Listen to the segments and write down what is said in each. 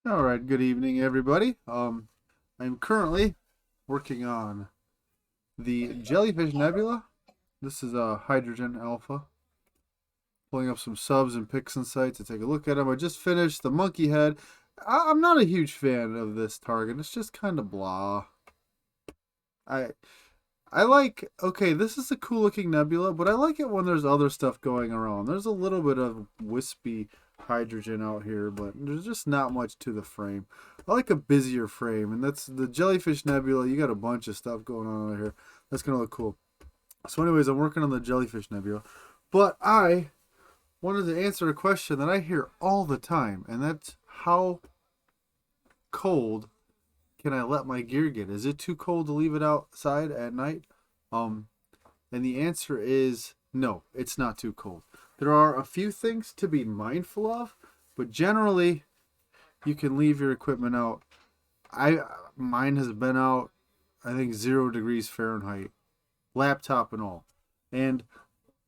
All right, good evening, everybody. I'm currently working on the Jellyfish Nebula. This is a hydrogen alpha. Pulling up some subs and pics and sites to take a look at them. I just finished the monkey head. I'm not a huge fan of this target. It's just kind of blah. I I like, okay, this is a cool looking nebula, but I like it when there's other stuff going around. There's a little bit of wispy hydrogen out here, but there's just not much to the frame. I like a busier frame, and that's the Jellyfish Nebula. You got a bunch of stuff going on out here. That's going to look cool. So anyways, I'm working on the Jellyfish Nebula, but I wanted to answer a question that I hear all the time, and that's how cold can I let my gear get? Is it too cold to leave it outside at night? Um, and the answer is no, it's not too cold. There are a few things to be mindful of, but generally you can leave your equipment out. I Mine has been out, I think 0 degrees Fahrenheit, laptop and all. And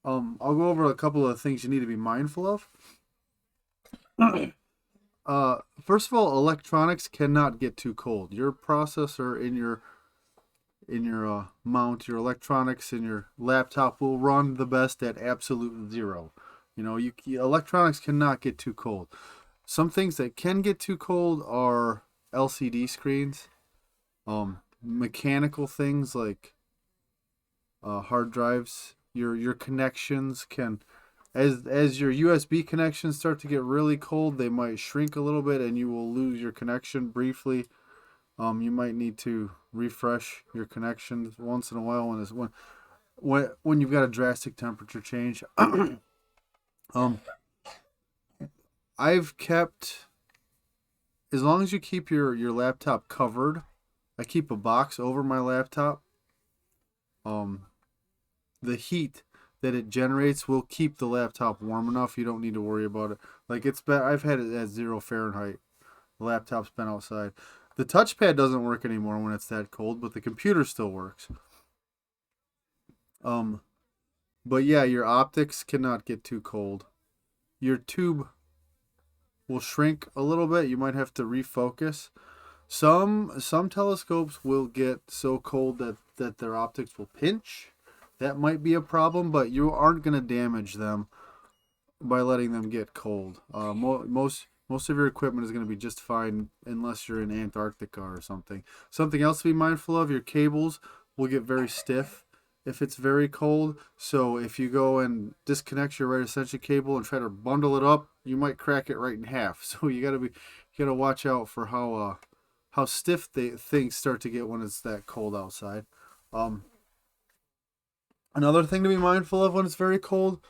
I'll go over a couple of things you need to be mindful of. First of all, electronics cannot get too cold. Your processor in your mount, your electronics in your laptop will run the best at absolute zero. Electronics cannot get too cold. Some things that can get too cold are LCD screens, mechanical things like hard drives. Your connections can, as your USB connections start to get really cold, they might shrink a little bit, and you will lose your connection briefly. You might need to refresh your connections once in a while when you've got a drastic temperature change. um, I've kept, as long as you keep your laptop covered, I keep a box over my laptop. Um, the heat that it generates will keep the laptop warm enough. You don't need to worry about it. I've had it at 0 Fahrenheit. The laptop's been outside. The touchpad doesn't work anymore when it's that cold, but the computer still works. Um, but yeah, your optics cannot get too cold. Your tube will shrink a little bit. You might have to refocus. Some telescopes will get so cold that their optics will pinch. That might be a problem, but you aren't going to damage them by letting them get cold. Most of your equipment is going to be just fine unless you're in Antarctica or something. Something else to be mindful of: your cables will get very stiff if it's very cold. So if you go and disconnect your right extension cable and try to bundle it up, you might crack it right in half. So you gotta watch out for how stiff things start to get when it's that cold outside. Um, Another thing to be mindful of when it's very cold: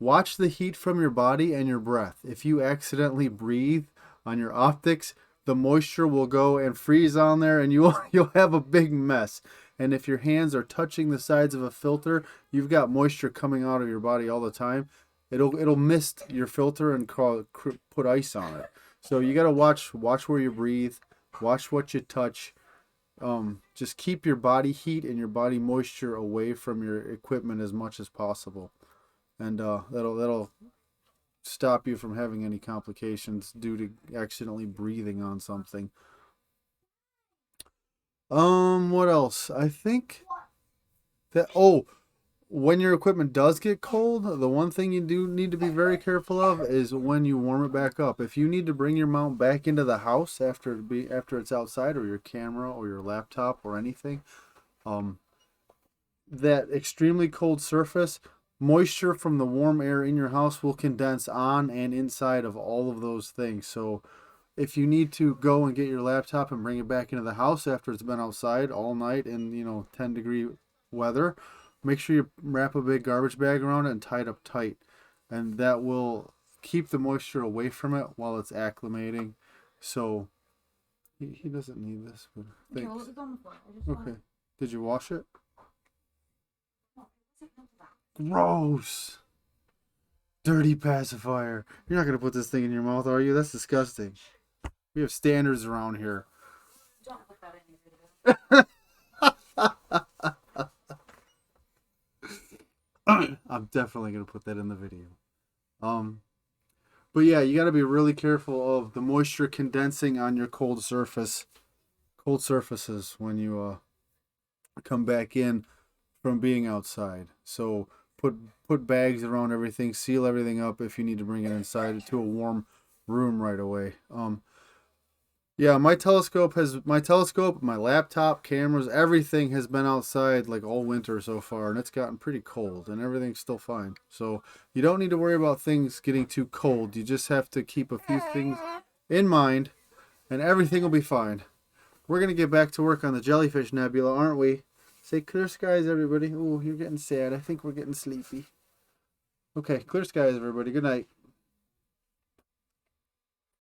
watch the heat from your body and your breath. If you accidentally breathe on your optics, the moisture will go and freeze on there, and you'll have a big mess. And if your hands are touching the sides of a filter, you've got moisture coming out of your body all the time. It'll mist your filter and put ice on it. So you got to watch where you breathe, watch what you touch. Just keep your body heat and your body moisture away from your equipment as much as possible, and that'll stop you from having any complications due to accidentally breathing on something. What else? I think that when your equipment does get cold, the one thing you do need to be very careful of is when you warm it back up. If you need to bring your mount back into the house after it's outside, or your camera or your laptop or anything, um, that extremely cold surface, moisture from the warm air in your house will condense on and inside of all of those things. So if you need to go and get your laptop and bring it back into the house after it's been outside all night in 10-degree weather, make sure you wrap a big garbage bag around it and tie it up tight, and that will keep the moisture away from it while it's acclimating. So he doesn't need this, but Okay, well, thanks. it's on the floor. I just want Okay, did you wash it? to. Gross. Dirty pacifier. You're not gonna put this thing in your mouth, are you? That's disgusting. We have standards around here. Don't put that in your video. I'm definitely gonna put that in the video. Um, But yeah, you got to be really careful of the moisture condensing on your cold surfaces when you come back in from being outside. So put put bags around everything, seal everything up if you need to bring it inside to a warm room right away. Yeah, my telescope, my laptop, cameras, everything has been outside like all winter so far, and it's gotten pretty cold, and everything's still fine. So you don't need to worry about things getting too cold. You just have to keep a few things in mind, and everything will be fine. We're gonna get back to work on the jellyfish nebula, aren't we? Say clear skies, everybody. Oh, you're getting sad. I think we're getting sleepy. Okay, clear skies, everybody. Good night.